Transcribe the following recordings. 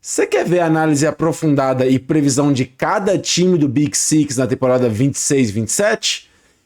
Você quer ver a análise aprofundada e previsão de cada time do Big Six na temporada 26-27?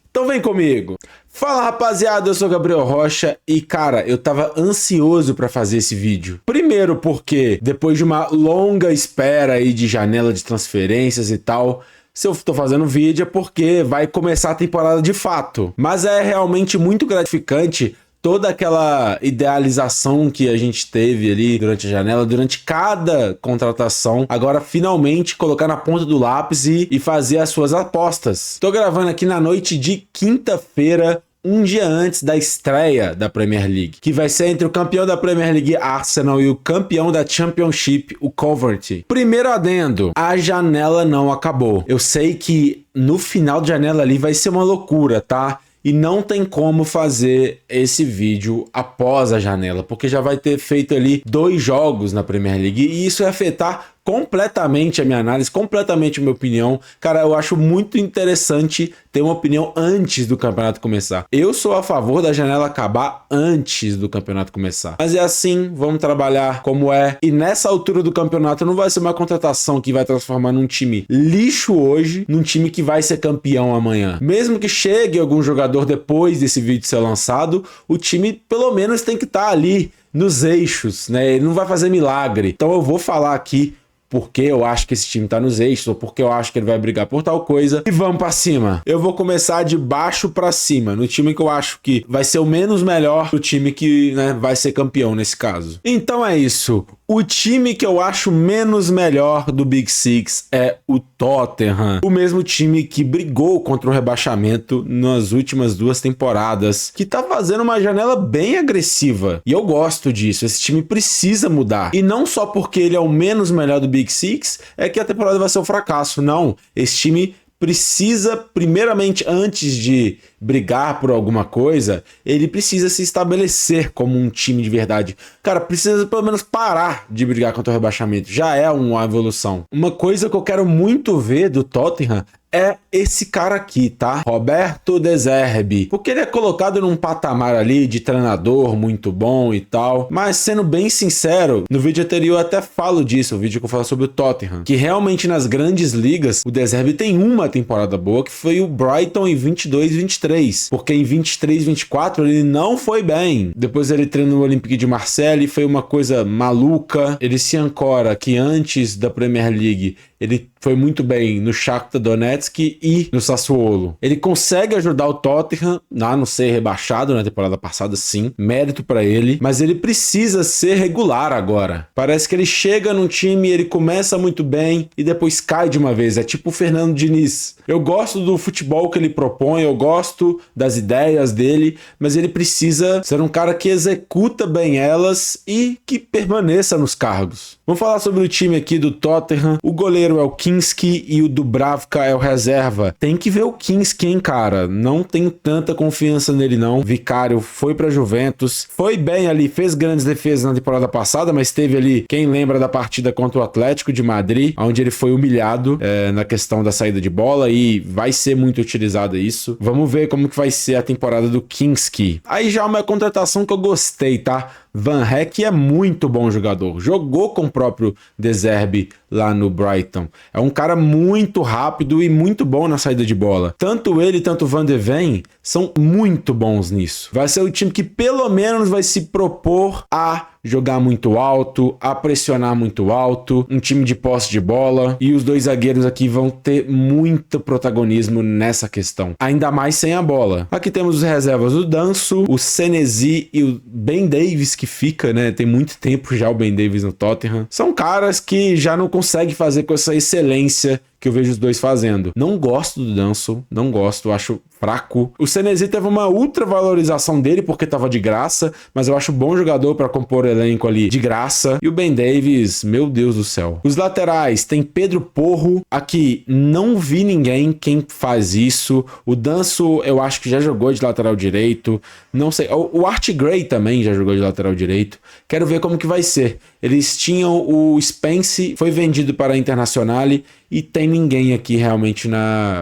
Então vem comigo! Fala rapaziada, eu sou Gabriel Rocha e cara, eu tava ansioso pra fazer esse vídeo. Primeiro porque depois de uma longa espera aí de janela de transferências e tal, se eu tô fazendo vídeo é porque vai começar a temporada de fato. Mas é realmente muito gratificante toda aquela idealização que a gente teve ali durante a janela, durante cada contratação, agora finalmente colocar na ponta do lápis e fazer as suas apostas. Tô gravando aqui na noite de quinta-feira, um dia antes da estreia da Premier League, que vai ser entre o campeão da Premier League, Arsenal, e o campeão da Championship, o Coventry. Primeiro adendo, a janela não acabou. Eu sei que no final de janela ali vai ser uma loucura, tá? E não tem como fazer esse vídeo após a janela, porque já vai ter feito ali 2 jogos na Premier League e isso vai afetar completamente a minha análise, completamente a minha opinião. Cara, eu acho muito interessante ter uma opinião antes do campeonato começar. Eu sou a favor da janela acabar antes do campeonato começar. Mas é assim, vamos trabalhar como é. E nessa altura do campeonato não vai ser uma contratação que vai transformar num time lixo hoje, num time que vai ser campeão amanhã. Mesmo que chegue algum jogador depois desse vídeo ser lançado, o time pelo menos tem que estar ali nos eixos, né? Ele não vai fazer milagre. Então eu vou falar aqui porque eu acho que esse time tá nos eixos, ou porque eu acho que ele vai brigar por tal coisa. E vamos pra cima. Eu vou começar de baixo pra cima, no time que eu acho que vai ser o menos melhor, o time que, né, vai ser campeão nesse caso. Então é isso. O time que eu acho menos melhor do Big Six é o Tottenham. O mesmo time que brigou contra o rebaixamento nas últimas 2 temporadas, que tá fazendo uma janela bem agressiva. E eu gosto disso, esse time precisa mudar. E não só porque ele é o menos melhor do Big Six, é que a temporada vai ser um fracasso. Não, esse time precisa, primeiramente, antes de brigar por alguma coisa, ele precisa se estabelecer como um time de verdade. Cara, precisa pelo menos parar de brigar contra o rebaixamento. Já é uma evolução. Uma coisa que eu quero muito ver do Tottenham é esse cara aqui, tá? Roberto De Zerbi. Porque ele é colocado num patamar ali de treinador muito bom e tal. Mas sendo bem sincero, no vídeo anterior eu até falo disso, o vídeo que eu falo sobre o Tottenham. Que realmente nas grandes ligas, o De Zerbi tem uma temporada boa, que foi o Brighton em 22-23. Porque em 23-24 ele não foi bem. Depois ele treinou no Olympique de Marseille, foi uma coisa maluca. Ele se ancora que antes da Premier League ele foi muito bem no Shakhtar Donetsk e no Sassuolo. Ele consegue ajudar o Tottenham a não ser rebaixado na temporada passada, sim. Mérito pra ele. Mas ele precisa ser regular agora. Parece que ele chega num time, ele começa muito bem e depois cai de uma vez. É tipo o Fernando Diniz. Eu gosto do futebol que ele propõe, eu gosto das ideias dele, mas ele precisa ser um cara que executa bem elas e que permaneça nos cargos. Vamos falar sobre o time aqui do Tottenham. O goleiro é o Kinski e o Dubravka é o reserva. Tem que ver o Kinski, hein, cara? Não tenho tanta confiança nele, não. Vicário foi pra Juventus, foi bem ali, fez grandes defesas na temporada passada, mas teve ali, quem lembra da partida contra o Atlético de Madrid, onde ele foi humilhado na questão da saída de bola e vai ser muito utilizado isso. Vamos ver como que vai ser a temporada do Kinski. Aí já uma contratação que eu gostei, tá? Van Heck é muito bom jogador, jogou com o próprio De Zerbi lá no Brighton. É um cara muito rápido e muito bom na saída de bola. Tanto ele, tanto o Van de Ven são muito bons nisso. Vai ser o time que pelo menos vai se propor a jogar muito alto, a pressionar muito alto, um time de posse de bola, e os 2 zagueiros aqui vão ter muito protagonismo nessa questão, ainda mais sem a bola. Aqui temos os reservas, o Danso, o Senesi e o Ben Davies, que fica, né, tem muito tempo já o Ben Davies no Tottenham. São caras que já não conseguem fazer com essa excelência que eu vejo os 2 fazendo. Não gosto do Danso, não gosto, acho fraco. O Senesi teve uma ultra valorização dele porque tava de graça, mas eu acho bom jogador para compor elenco ali de graça. E o Ben Davies, meu Deus do céu. Os laterais, tem Pedro Porro, aqui não vi ninguém quem faz isso. O Danso eu acho que já jogou de lateral direito, não sei. O Art Gray também já jogou de lateral direito. Quero ver como que vai ser. Eles tinham o Spence, foi vendido para a Internazionale e tem ninguém aqui realmente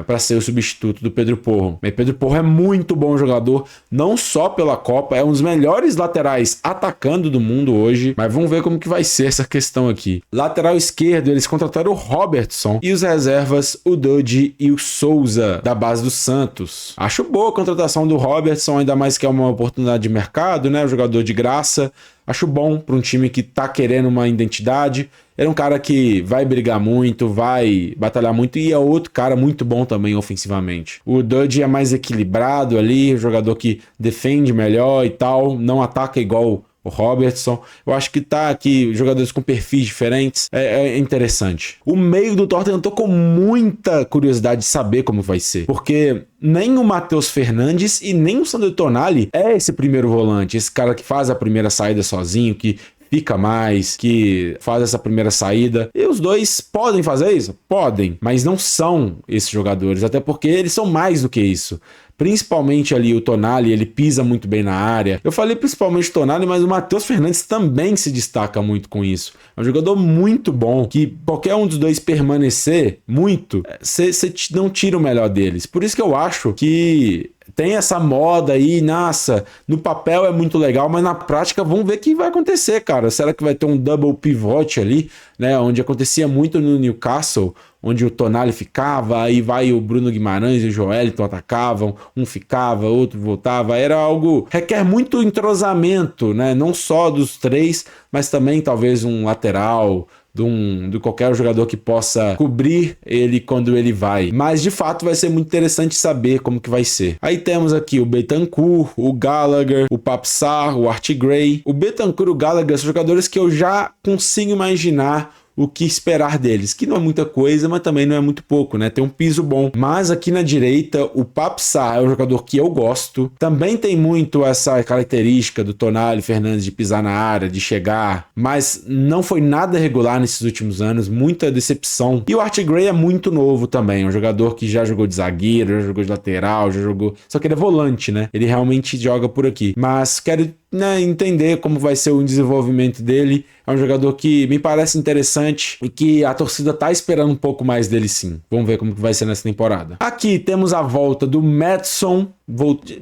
para ser o substituto do Pedro Porro. Mas Pedro Porro é muito bom jogador, não só pela Copa, é um dos melhores laterais atacando do mundo hoje, mas vamos ver como que vai ser essa questão aqui. Lateral esquerdo, eles contrataram o Robertson e os reservas, o Dodge e o Souza, da base do Santos. Acho boa a contratação do Robertson, ainda mais que é uma oportunidade de mercado, né? Um jogador de graça. Acho bom para um time que tá querendo uma identidade. Ele é um cara que vai brigar muito, vai batalhar muito e é outro cara muito bom também ofensivamente. O Dodge é mais equilibrado ali, jogador que defende melhor e tal, não ataca igual o Robertson. Eu acho que tá aqui jogadores com perfis diferentes, é interessante. O meio do Tottenham eu tô com muita curiosidade de saber como vai ser, porque nem o Matheus Fernandes e nem o Sandro Tonali é esse primeiro volante, esse cara que faz a primeira saída sozinho, que fica mais, que faz essa primeira saída. E os dois podem fazer isso? Podem, mas não são esses jogadores, até porque eles são mais do que isso. Principalmente ali o Tonali, ele pisa muito bem na área. Eu falei principalmente o Tonali, mas o Matheus Fernandes também se destaca muito com isso. É um jogador muito bom, que qualquer um dos dois permanecer muito, você não tira o melhor deles. Por isso que eu acho que tem essa moda aí, nossa, no papel é muito legal, mas na prática vamos ver o que vai acontecer, cara. Será que vai ter um double pivot ali, né? Onde acontecia muito no Newcastle, onde o Tonali ficava, aí vai o Bruno Guimarães e o Joelinton atacavam, um ficava, outro voltava. Era algo, requer muito entrosamento, né? Não só dos três, mas também talvez um lateral, de qualquer jogador que possa cobrir ele quando ele vai. Mas de fato vai ser muito interessante saber como que vai ser. Aí temos aqui o Bentancur, o Gallagher, o Papsar, o Art Gray. O Bentancur e o Gallagher são jogadores que eu já consigo imaginar o que esperar deles, que não é muita coisa, mas também não é muito pouco, né? Tem um piso bom. Mas aqui na direita, o Papsar é um jogador que eu gosto. Também tem muito essa característica do Tonali Fernandes de pisar na área, de chegar, mas não foi nada regular nesses últimos anos, muita decepção. E o Art Gray é muito novo também, um jogador que já jogou de zagueiro, já jogou de lateral, já jogou... Só que ele é volante, né? Ele realmente joga por aqui. Mas quero entender como vai ser o desenvolvimento dele. É um jogador que me parece interessante e que a torcida tá esperando um pouco mais dele sim. Vamos ver como que vai ser nessa temporada. Aqui temos a volta do Maddison.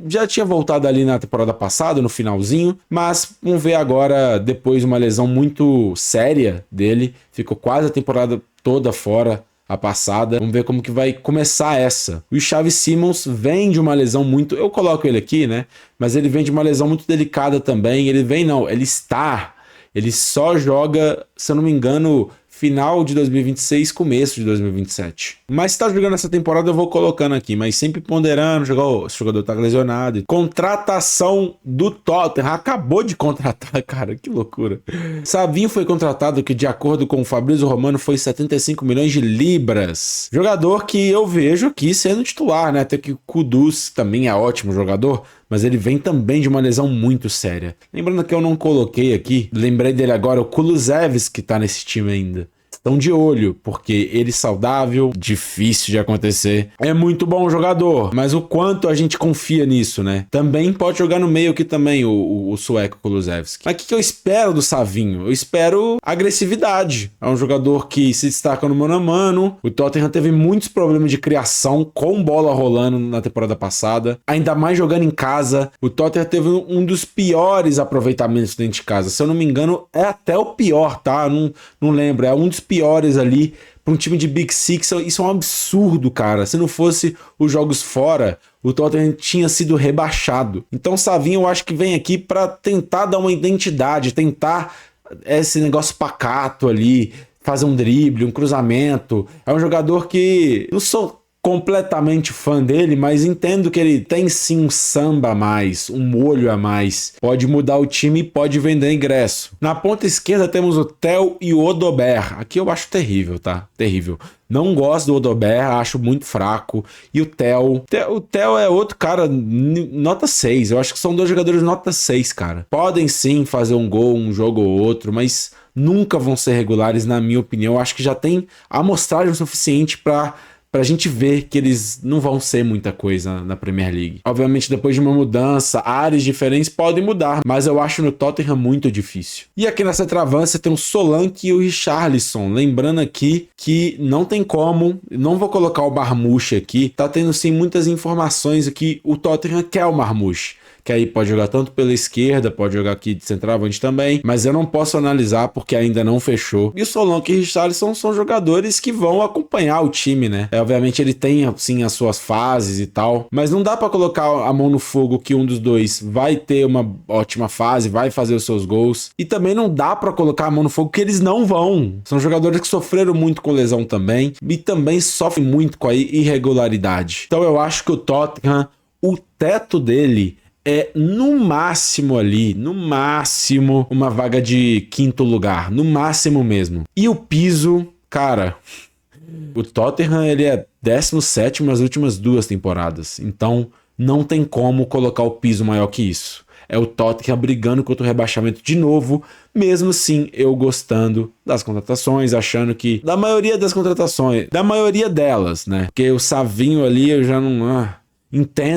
Já tinha voltado ali na temporada passada, no finalzinho, mas vamos ver agora, depois de uma lesão muito séria dele. Ficou quase a temporada toda fora, a passada. Vamos ver como que vai começar essa. O Xavi Simons vem de uma lesão muito... Eu coloco ele aqui, né? Mas ele vem de uma lesão muito delicada também. Ele só joga, se eu não me engano, final de 2026, começo de 2027. Mas se tá jogando essa temporada, eu vou colocando aqui, mas sempre ponderando, esse jogador tá lesionado. Contratação do Tottenham, acabou de contratar, cara, que loucura. Savinho foi contratado, que de acordo com o Fabrício Romano, foi 75 milhões de libras. Jogador que eu vejo aqui sendo titular, né? Até que o Kudus também é ótimo jogador, mas ele vem também de uma lesão muito séria. Lembrando que eu não coloquei aqui, lembrei dele agora, o Kulusevski que tá nesse time ainda. Estão de olho, porque ele saudável, difícil de acontecer. É muito bom jogador, mas o quanto a gente confia nisso, né? Também pode jogar no meio aqui também o sueco Kulusevski. Mas o que eu espero do Savinho? Eu espero agressividade. É um jogador que se destaca no mano a mano. O Tottenham teve muitos problemas de criação com bola rolando na temporada passada. Ainda mais jogando em casa. O Tottenham teve um dos piores aproveitamentos dentro de casa. Se eu não me engano, é até o pior, tá? Não lembro. É um dos piores ali para um time de Big Six. Isso é um absurdo, cara. Se não fosse os jogos fora, o Tottenham tinha sido rebaixado. Então o Savinho eu acho que vem aqui para tentar dar uma identidade, tentar esse negócio pacato ali, fazer um drible, um cruzamento. É um jogador que não sou completamente fã dele, mas entendo que ele tem sim um samba a mais, um molho a mais. Pode mudar o time e pode vender ingresso. Na ponta esquerda temos o Theo e o Odobert. Aqui eu acho terrível, tá? Terrível. Não gosto do Odobert, acho muito fraco. E o Theo é outro cara, nota 6. Eu acho que são dois jogadores nota 6, cara. Podem sim fazer um gol, um jogo ou outro, mas nunca vão ser regulares, na minha opinião. Eu acho que já tem amostragem o suficiente para pra gente ver que eles não vão ser muita coisa na Premier League. Obviamente, depois de uma mudança, áreas diferentes podem mudar, mas eu acho no Tottenham muito difícil. E aqui na centroavância tem o Solanke e o Richarlison. Lembrando aqui que não tem como, não vou colocar o Marmoush aqui, tá tendo sim muitas informações aqui, o Tottenham quer o Marmoush, que aí pode jogar tanto pela esquerda, pode jogar aqui de centroavante também, mas eu não posso analisar porque ainda não fechou. E o Solanke e o Richarlison são jogadores que vão acompanhar o time, né? Obviamente ele tem, assim, as suas fases e tal, mas não dá pra colocar a mão no fogo que um dos dois vai ter uma ótima fase, vai fazer os seus gols, e também não dá pra colocar a mão no fogo que eles não vão. São jogadores que sofreram muito com lesão também, e também sofrem muito com a irregularidade. Então eu acho que o Tottenham, o teto dele é no máximo ali, no máximo uma vaga de 5º lugar, no máximo mesmo. E o piso, cara, o Tottenham ele é 17º nas últimas 2 temporadas, então não tem como colocar o piso maior que isso. É o Tottenham brigando contra o rebaixamento de novo, mesmo assim eu gostando das contratações, achando que da maioria das contratações, da maioria delas, né? Porque o Savinho ali eu já não...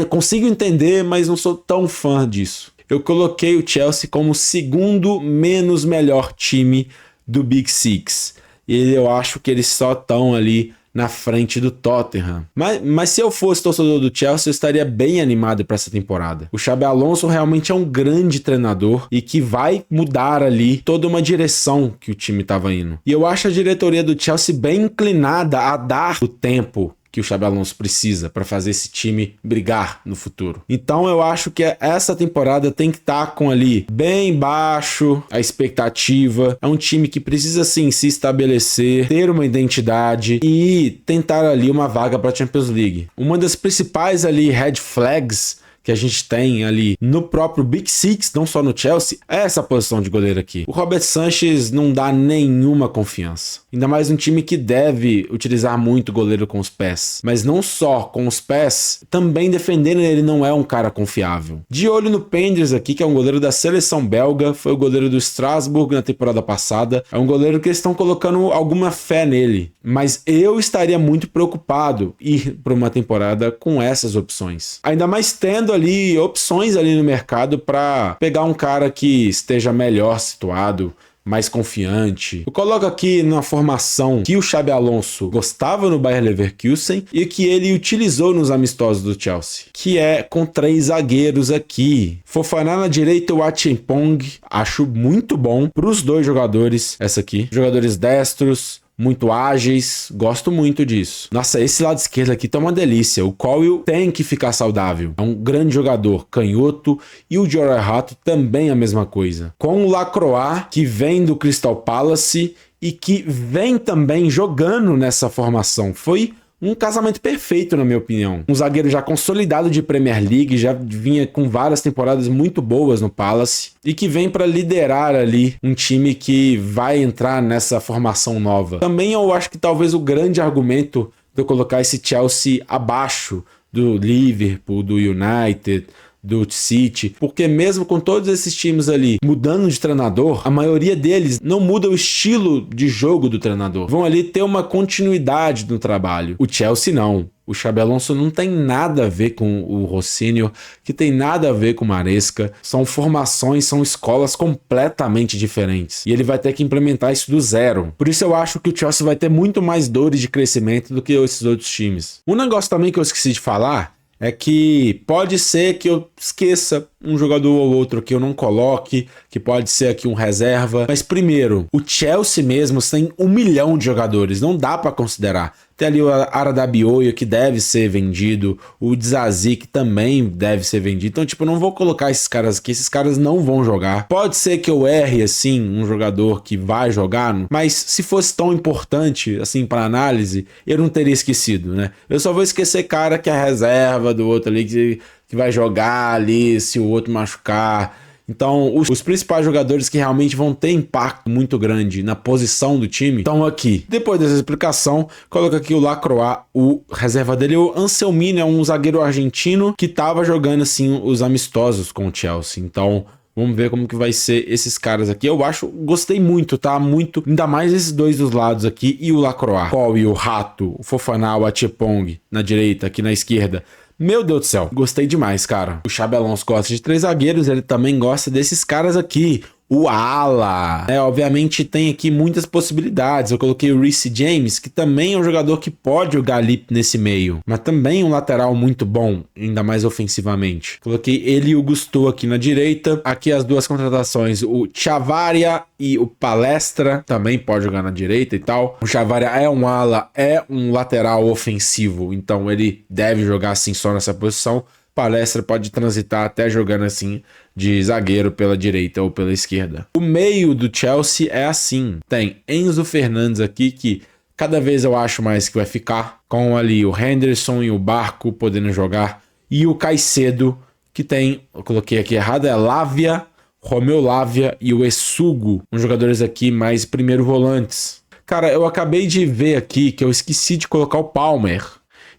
consigo entender, mas não sou tão fã disso. Eu coloquei o Chelsea como o 2º menos melhor time do Big Six. E eu acho que eles só estão ali na frente do Tottenham. Mas se eu fosse torcedor do Chelsea, eu estaria bem animado para essa temporada. O Xabi Alonso realmente é um grande treinador e que vai mudar ali toda uma direção que o time estava indo. E eu acho a diretoria do Chelsea bem inclinada a dar o tempo que o Xabi Alonso precisa para fazer esse time brigar no futuro. Então eu acho que essa temporada tem que estar com ali bem baixo a expectativa. É um time que precisa sim se estabelecer, ter uma identidade e tentar ali uma vaga para a Champions League. Uma das principais ali red flags que a gente tem ali no próprio Big Six, não só no Chelsea, é essa posição de goleiro aqui. O Robert Sanchez não dá nenhuma confiança. Ainda mais um time que deve utilizar muito o goleiro com os pés. Mas não só com os pés, também defendendo ele não é um cara confiável. De olho no Penders aqui, que é um goleiro da seleção belga, foi o goleiro do Strasbourg na temporada passada. É um goleiro que eles estão colocando alguma fé nele. Mas eu estaria muito preocupado ir para uma temporada com essas opções. Ainda mais tendo ali opções ali no mercado para pegar um cara que esteja melhor situado, mais confiante. Eu coloco aqui na formação que o Xabi Alonso gostava no Bayer Leverkusen e que ele utilizou nos amistosos do Chelsea, que é com 3 zagueiros aqui. Fofana na direita, o Achimpong, acho muito bom para os 2 jogadores, essa aqui. Jogadores destros, muito ágeis, gosto muito disso. Nossa, esse lado esquerdo aqui tá uma delícia. O Colwill tem que ficar saudável. É um grande jogador, canhoto, e o Jorah Hato também a mesma coisa. Com o Lacroix, que vem do Crystal Palace e que vem também jogando nessa formação. Foi um casamento perfeito, na minha opinião. Um zagueiro já consolidado de Premier League, já vinha com várias temporadas muito boas no Palace e que vem para liderar ali um time que vai entrar nessa formação nova. Também eu acho que talvez o grande argumento de eu colocar esse Chelsea abaixo do Liverpool, do United, do City, porque mesmo com todos esses times ali mudando de treinador, a maioria deles não muda o estilo de jogo do treinador. Vão ali ter uma continuidade no trabalho. O Chelsea não. O Xabi Alonso não tem nada a ver com o Rossini, que tem nada a ver com o Maresca. São formações, são escolas completamente diferentes. E ele vai ter que implementar isso do zero. Por isso eu acho que o Chelsea vai ter muito mais dores de crescimento do que esses outros times. Um negócio também que eu esqueci de falar é que pode ser que eu esqueça um jogador ou outro que eu não coloque, que pode ser aqui um reserva. Mas primeiro, o Chelsea mesmo tem 1 milhão de jogadores, não dá para considerar. Tem ali o Aradabioyo que deve ser vendido, o Dizazi que também deve ser vendido. Então, tipo, eu não vou colocar esses caras aqui, esses caras não vão jogar. Pode ser que eu erre, assim, um jogador que vai jogar, mas se fosse tão importante, assim, para análise, eu não teria esquecido, né? Eu só vou esquecer cara que é reserva do outro ali, que vai jogar ali se o outro machucar. Então, os principais jogadores que realmente vão ter impacto muito grande na posição do time estão aqui. Depois dessa explicação, coloca aqui o Lacroix, o reserva dele, o Anselmi, é um zagueiro argentino que estava jogando assim os amistosos com o Chelsea. Então, Vamos ver como que vai ser esses caras aqui. Eu gostei muito, tá? Muito, ainda mais esses dois dos lados aqui e o Lacroix. Paul e o Rato, o Fofana, o Achepong na direita, aqui na esquerda. Meu Deus do céu, gostei demais, cara. O Xabi Alonso gosta de 3 zagueiros, ele também gosta desses caras aqui. O ala, obviamente tem aqui muitas possibilidades. Eu coloquei o Reece James, que também é um jogador que pode jogar ali nesse meio, mas também um lateral muito bom, ainda mais ofensivamente. Coloquei ele e o Gusto aqui na direita. Aqui as duas contratações, o Chavarria e o Palestra, também pode jogar na direita e tal. O Chavarria é um ala, é um lateral ofensivo, então ele deve jogar assim só nessa posição. Palestra pode transitar até jogando assim de zagueiro pela direita ou pela esquerda. O meio do Chelsea é assim. Tem Enzo Fernandes aqui, que cada vez eu acho mais que vai ficar, com ali o Henderson e o Barco podendo jogar, e o Caicedo, que tem, eu coloquei aqui errado, é Lavia, Romeu Lavia e o Essugo, uns jogadores aqui mais primeiro volantes. Cara, eu acabei de ver aqui que eu esqueci de colocar o Palmer.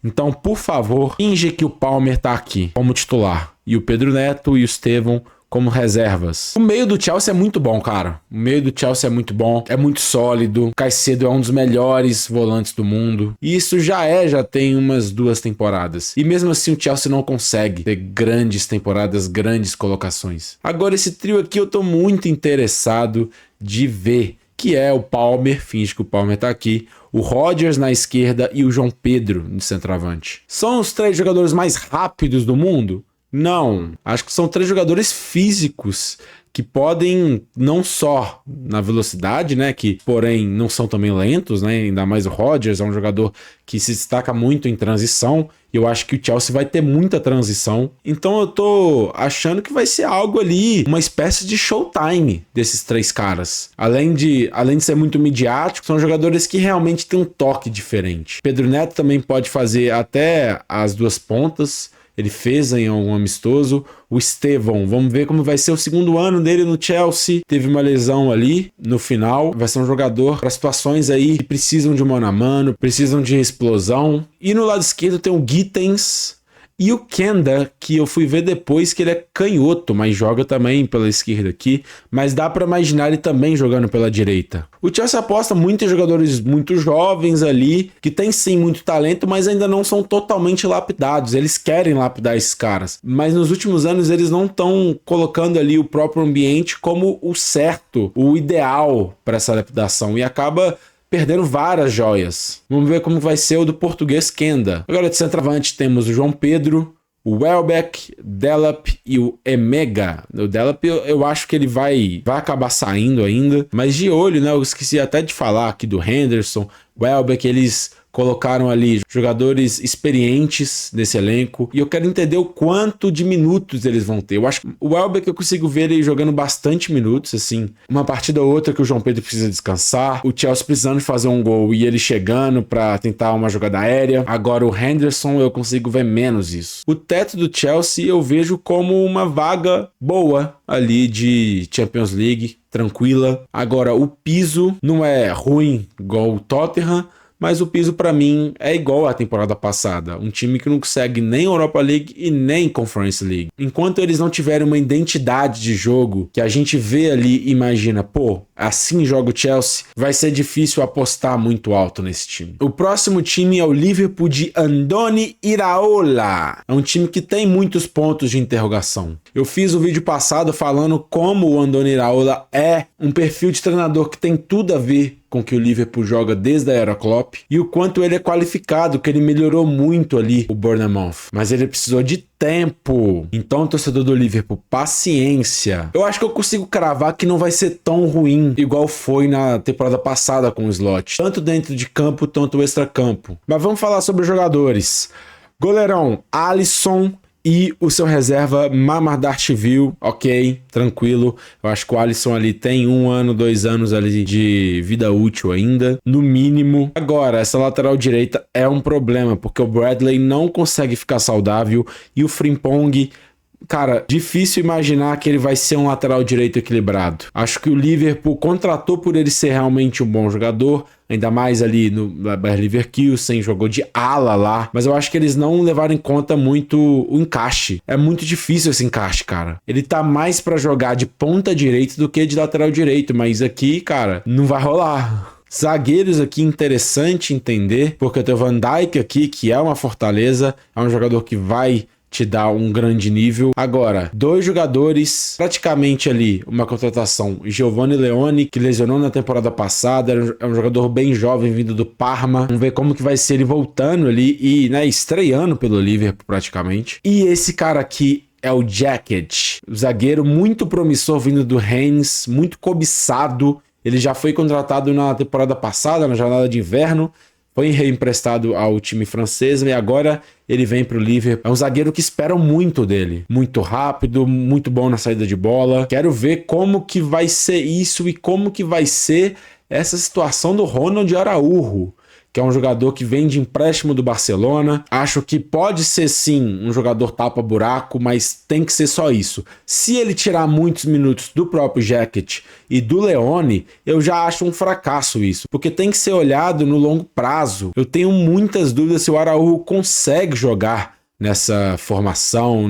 Então, por favor, finge que o Palmer tá aqui como titular. E o Pedro Neto e o Estevão como reservas. O meio do Chelsea é muito bom, cara. O meio do Chelsea é muito bom, é muito sólido. O Caicedo é um dos melhores volantes do mundo. E isso já tem umas 2 temporadas. E mesmo assim o Chelsea não consegue ter grandes temporadas, grandes colocações. Agora esse trio aqui eu tô muito interessado de ver, que é o Palmer, finge que o Palmer tá aqui, o Rodgers na esquerda e o João Pedro de centroavante. São os 3 jogadores mais rápidos do mundo? Não. Acho que são 3 jogadores físicos que podem, não só na velocidade, né, que porém não são também lentos, né, ainda mais o Rodgers é um jogador que se destaca muito em transição, e eu acho que o Chelsea vai ter muita transição, então eu tô achando que vai ser algo ali, uma espécie de showtime desses 3 caras. Além de ser muito midiático, são jogadores que realmente têm um toque diferente. Pedro Neto também pode fazer até as 2 pontas, ele fez em algum amistoso. O Estevão, vamos ver como vai ser o segundo ano dele no Chelsea. Teve uma lesão ali no final. Vai ser um jogador para situações aí que precisam de mano a mano, precisam de explosão. E no lado esquerdo tem o Gittens e o Kenda, que eu fui ver depois que ele é canhoto, mas joga também pela esquerda aqui. Mas dá para imaginar ele também jogando pela direita. O Chelsea aposta muito em jogadores muito jovens ali, que tem sim muito talento, mas ainda não são totalmente lapidados. Eles querem lapidar esses caras. Mas nos últimos anos eles não estão colocando ali o próprio ambiente como o certo, o ideal para essa lapidação. E acaba perdendo várias joias. Vamos ver como vai ser o do português Kenda. Agora de centroavante temos o João Pedro, o Welbeck, Delap e o Emega. O Delap eu acho que ele vai acabar saindo ainda, mas de olho, né? Eu esqueci até de falar aqui do Henderson, Welbeck, eles colocaram ali jogadores experientes desse elenco e eu quero entender o quanto de minutos eles vão ter. Eu acho que o Welbeck eu consigo ver ele jogando bastante minutos, assim, uma partida ou outra que o João Pedro precisa descansar, o Chelsea precisando de fazer um gol e ele chegando pra tentar uma jogada aérea. Agora o Henderson eu consigo ver menos isso. O teto do Chelsea eu vejo como uma vaga boa ali de Champions League, tranquila. Agora o piso não é ruim igual o Tottenham, mas o piso para mim é igual à temporada passada, um time que não consegue nem Europa League e nem Conference League. Enquanto eles não tiverem uma identidade de jogo que a gente vê ali e imagina, pô, assim joga o Chelsea, vai ser difícil apostar muito alto nesse time. O próximo time é o Liverpool de Andoni Iraola. É um time que tem muitos pontos de interrogação. Eu fiz o vídeo passado falando como o Andoni Iraola é um perfil de treinador que tem tudo a ver com que o Liverpool joga desde a era Klopp e o quanto ele é qualificado, que ele melhorou muito ali o Bournemouth, mas ele precisou de tempo. Então, torcedor do Liverpool, paciência. Eu acho que eu consigo cravar que não vai ser tão ruim igual foi na temporada passada com o Slot, tanto dentro de campo, tanto extra-campo. Mas vamos falar sobre os jogadores. Goleirão, Alisson e o seu reserva Mamadashvili, ok, tranquilo. Eu acho que o Alisson ali tem 1 ano, 2 anos ali de vida útil ainda, no mínimo. Agora, essa lateral direita é um problema, porque o Bradley não consegue ficar saudável e o Frimpong cara, difícil imaginar que ele vai ser um lateral direito equilibrado. Acho que o Liverpool contratou por ele ser realmente um bom jogador, ainda mais ali no Bayer Leverkusen, jogou de ala lá, mas eu acho que eles não levaram em conta muito o encaixe. É muito difícil esse encaixe, cara. Ele tá mais pra jogar de ponta direita do que de lateral direito, mas aqui, cara, não vai rolar. Zagueiros aqui, interessante entender, porque eu tenho o Van Dijk aqui, que é uma fortaleza, é um jogador que vai te dá um grande nível. Agora, dois jogadores, praticamente ali, uma contratação. Giovanni Leone, que lesionou na temporada passada, é um jogador bem jovem, vindo do Parma. Vamos ver como que vai ser ele voltando ali e, né, estreando pelo Liverpool praticamente. E esse cara aqui é o Jacket, zagueiro muito promissor vindo do Rennes, muito cobiçado. Ele já foi contratado na temporada passada, na janela de inverno, foi reemprestado ao time francês e agora ele vem para o Liverpool. É um zagueiro que esperam muito dele. Muito rápido, muito bom na saída de bola. Quero ver como que vai ser isso e como que vai ser essa situação do Ronald Araújo, que é um jogador que vem de empréstimo do Barcelona. Acho que pode ser sim um jogador tapa-buraco, mas tem que ser só isso. Se ele tirar muitos minutos do próprio Jacket e do Leone, eu já acho um fracasso isso, porque tem que ser olhado no longo prazo. Eu tenho muitas dúvidas se o Araújo consegue jogar nessa formação,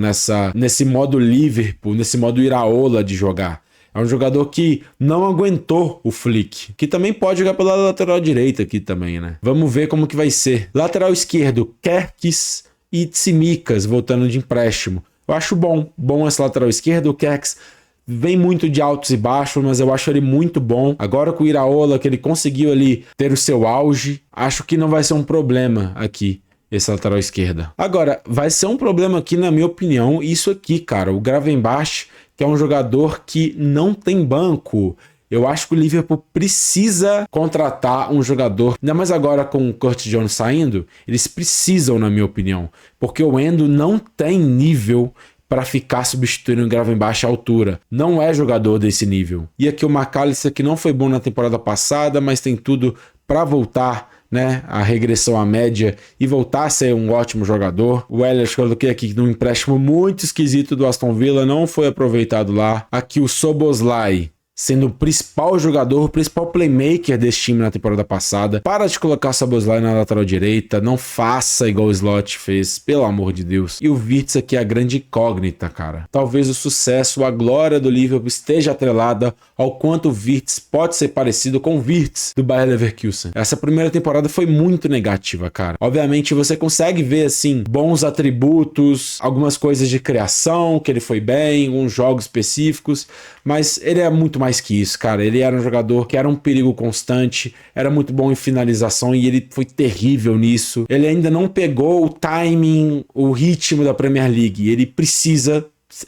nesse modo Liverpool, nesse modo Iraola de jogar. É um jogador que não aguentou o Flick, que também pode jogar pela lateral direita aqui também, né? Vamos ver como que vai ser. Lateral esquerdo, Kerkez e Tsimikas voltando de empréstimo. Eu acho bom esse lateral esquerdo. O Kerkez vem muito de altos e baixos, mas eu acho ele muito bom. Agora com o Iraola, que ele conseguiu ali ter o seu auge, acho que não vai ser um problema aqui. Esse lateral esquerda. Agora, vai ser um problema aqui, na minha opinião, isso aqui, cara. O Gravenberch, que é um jogador que não tem banco. Eu acho que o Liverpool precisa contratar um jogador, ainda mais agora com o Curtis Jones saindo, eles precisam, na minha opinião, porque o Endo não tem nível para ficar substituindo o Gravenberch à altura. Não é jogador desse nível. E aqui o McAllister, que não foi bom na temporada passada, mas tem tudo para voltar, né, a regressão à média e voltar a ser um ótimo jogador. O Elliott, coloquei aqui num empréstimo muito esquisito do Aston Villa, não foi aproveitado lá. Aqui o Szoboszlai, sendo o principal jogador, o principal playmaker desse time na temporada passada. Para de colocar o Szoboszlai na lateral direita, não faça igual o Slot fez, pelo amor de Deus. E o Wirtz aqui é a grande incógnita, cara. Talvez o sucesso, a glória do Liverpool esteja atrelada ao quanto o Wirtz pode ser parecido com o Wirtz do Bayer Leverkusen. Essa primeira temporada foi muito negativa, cara. Obviamente você consegue ver, assim, bons atributos, algumas coisas de criação, que ele foi bem, uns jogos específicos, mas ele é muito mais que isso, cara. Ele era um jogador que era um perigo constante, era muito bom em finalização e ele foi terrível nisso. Ele ainda não pegou o timing, o ritmo da Premier League. Ele precisa,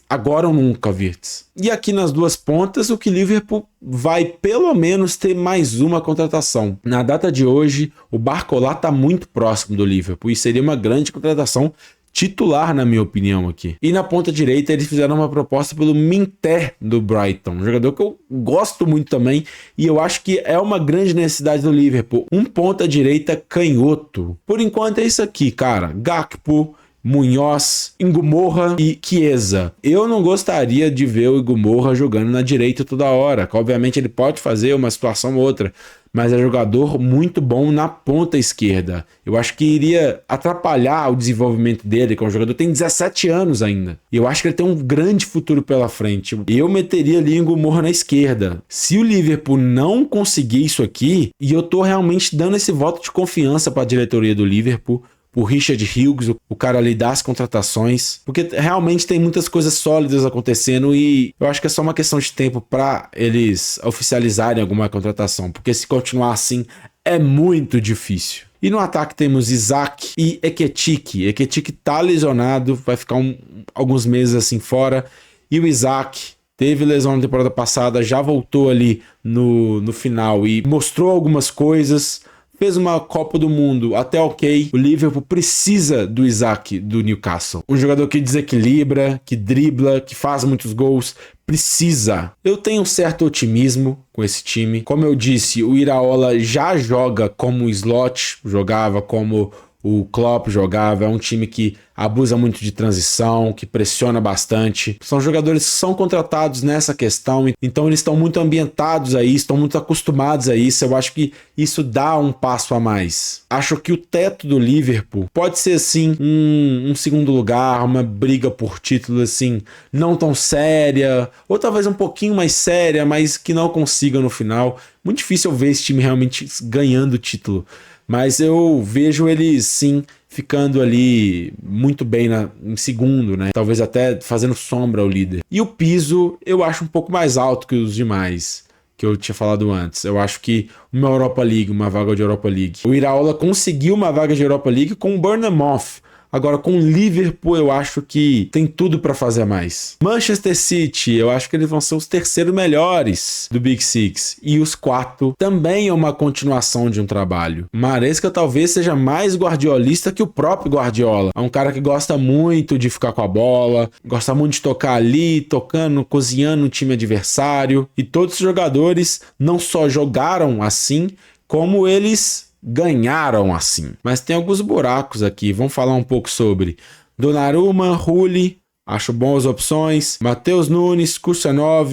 agora ou nunca, Wirtz. E aqui nas duas pontas, o que Liverpool vai pelo menos ter mais uma contratação. Na data de hoje, o Barcola está muito próximo do Liverpool e seria uma grande contratação titular, na minha opinião, aqui. E na ponta direita eles fizeram uma proposta pelo Minter do Brighton, um jogador que eu gosto muito também e eu acho que é uma grande necessidade do Liverpool, um ponta direita canhoto. Por enquanto é isso aqui, cara. Gakpo, Munhoz, Ngomorra e Chiesa. Eu não gostaria de ver o Ngomorra jogando na direita toda hora, que obviamente ele pode fazer uma situação ou outra, mas é jogador muito bom na ponta esquerda. Eu acho que iria atrapalhar o desenvolvimento dele, que é um jogador que tem 17 anos ainda. E eu acho que ele tem um grande futuro pela frente. Eu meteria ali Ngomorra na esquerda. Se o Liverpool não conseguir isso aqui, e eu tô realmente dando esse voto de confiança para a diretoria do Liverpool, o Richard Hughes, o cara ali das contratações, porque realmente tem muitas coisas sólidas acontecendo e eu acho que é só uma questão de tempo para eles oficializarem alguma contratação, porque se continuar assim é muito difícil. E no ataque temos Isaac e Ekitike. Ekitike tá lesionado, vai ficar alguns meses assim fora, e o Isaac teve lesão na temporada passada, já voltou ali no final e mostrou algumas coisas. Fez uma Copa do Mundo até ok. O Liverpool precisa do Isaac do Newcastle. Um jogador que desequilibra, que dribla, que faz muitos gols. Precisa. Eu tenho um certo otimismo com esse time. Como eu disse, o Iraola já joga como o Slot jogava, como o Klopp jogava. É um time que abusa muito de transição, que pressiona bastante. São jogadores que são contratados nessa questão, então eles estão muito ambientados a isso, estão muito acostumados a isso. Eu acho que isso dá um passo a mais. Acho que o teto do Liverpool pode ser assim um segundo lugar, uma briga por título assim, não tão séria, ou talvez um pouquinho mais séria, mas que não consiga no final. Muito difícil eu ver esse time realmente ganhando o título, mas eu vejo eles sim ficando ali muito bem em segundo, né? Talvez até fazendo sombra ao líder. E o piso eu acho um pouco mais alto que os demais, que eu tinha falado antes. Eu acho que uma Europa League, uma vaga de Europa League. O Iraola conseguiu uma vaga de Europa League com o Bournemouth. Agora, com o Liverpool, eu acho que tem tudo para fazer mais. Manchester City, eu acho que eles vão ser os terceiros melhores do Big Six. E os 4 também é uma continuação de um trabalho. Maresca talvez seja mais guardiolista que o próprio Guardiola. É um cara que gosta muito de ficar com a bola, gosta muito de tocar ali, tocando, cozinhando o time adversário. E todos os jogadores não só jogaram assim, como eles ganharam assim. Mas tem alguns buracos aqui. Vamos falar um pouco sobre Donnarumma, Rulli, acho boas opções. Matheus Nunes, Kusanov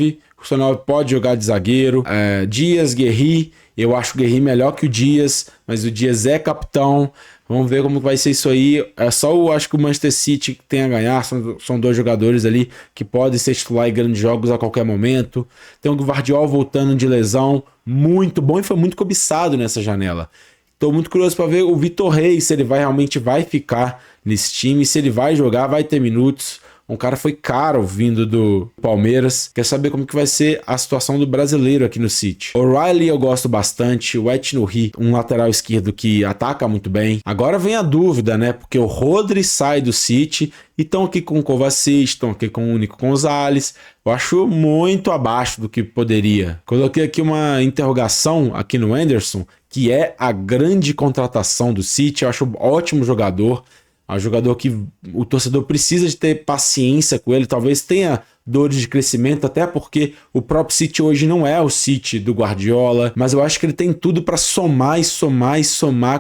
pode jogar de zagueiro. Dias, Guerri, eu acho o Guerri melhor que o Dias, mas o Dias é capitão. Vamos ver como vai ser isso aí. É só acho que o Manchester City que tem a ganhar. São dois jogadores ali que podem ser titular em grandes jogos a qualquer momento. Tem o Gvardiol voltando de lesão, muito bom e foi muito cobiçado nessa janela. Estou muito curioso para ver o Vitor Reis, se ele realmente vai ficar nesse time, se ele vai jogar, vai ter minutos. Um cara foi caro vindo do Palmeiras. Quer saber como que vai ser a situação do brasileiro aqui no City. O'Reilly eu gosto bastante. O Etienne, um lateral esquerdo que ataca muito bem. Agora vem a dúvida, né? Porque o Rodri sai do City e estão aqui com o Kovacic, estão aqui com o Nico Gonzalez. Eu acho muito abaixo do que poderia. Coloquei aqui uma interrogação aqui no Anderson, que é a grande contratação do City. Eu acho um ótimo jogador. É um jogador que o torcedor precisa de ter paciência com ele. Talvez tenha dores de crescimento, até porque o próprio City hoje não é o City do Guardiola. Mas eu acho que ele tem tudo para somar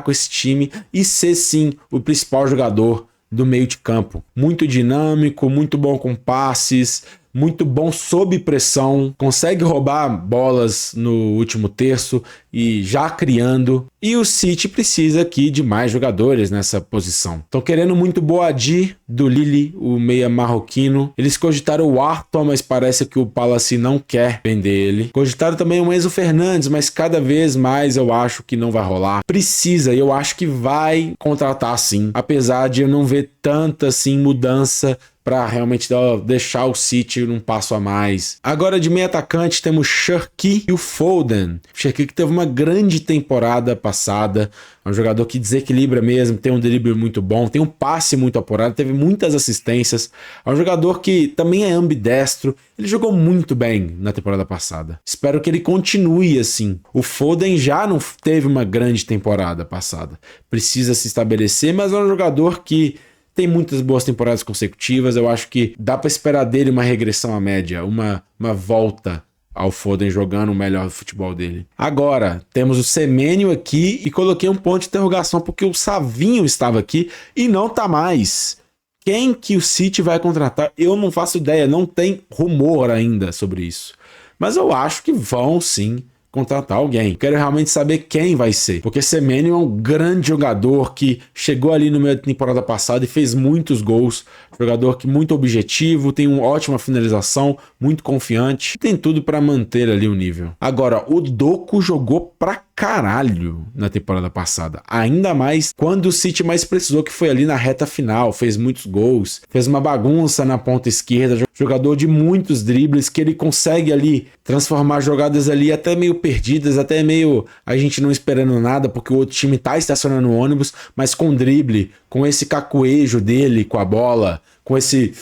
com esse time e ser sim o principal jogador do meio de campo. Muito dinâmico, muito bom com passes, muito bom sob pressão, consegue roubar bolas no último terço e já criando. E o City precisa aqui de mais jogadores nessa posição. Estão querendo muito Boadi do Lille, o meia marroquino. Eles cogitaram o Arthur, mas parece que o Palace não quer vender ele. Cogitaram também o Enzo Fernandes, mas cada vez mais eu acho que não vai rolar. Precisa, e eu acho que vai contratar sim, apesar de eu não ver tanta assim mudança para realmente deixar o City num passo a mais. Agora de meio atacante temos Cherki e o Foden. Cherki que teve uma grande temporada passada, é um jogador que desequilibra mesmo, tem um drible muito bom, tem um passe muito apurado, teve muitas assistências, é um jogador que também é ambidestro, ele jogou muito bem na temporada passada. Espero que ele continue assim. O Foden já não teve uma grande temporada passada, precisa se estabelecer, mas é um jogador que tem muitas boas temporadas consecutivas. Eu acho que dá para esperar dele uma regressão à média, uma volta ao Foden jogando o melhor futebol dele. Agora, temos o Semenyo aqui e coloquei um ponto de interrogação porque o Savinho estava aqui e não tá mais. Quem que o City vai contratar? Eu não faço ideia, não tem rumor ainda sobre isso. Mas eu acho que vão sim contratar alguém. Quero realmente saber quem vai ser, porque Semenyo é um grande jogador que chegou ali no meio da temporada passada e fez muitos gols, jogador que muito objetivo, tem uma ótima finalização, muito confiante, tem tudo para manter ali o nível. Agora, o Doku jogou pra caralho na temporada passada, ainda mais quando o City mais precisou, que foi ali na reta final, fez muitos gols, fez uma bagunça na ponta esquerda, jogador de muitos dribles, que ele consegue ali transformar jogadas ali até meio perdidas, até meio a gente não esperando nada, porque o outro time tá estacionando o ônibus, mas com drible, com esse cacuejo dele com a bola, com esse...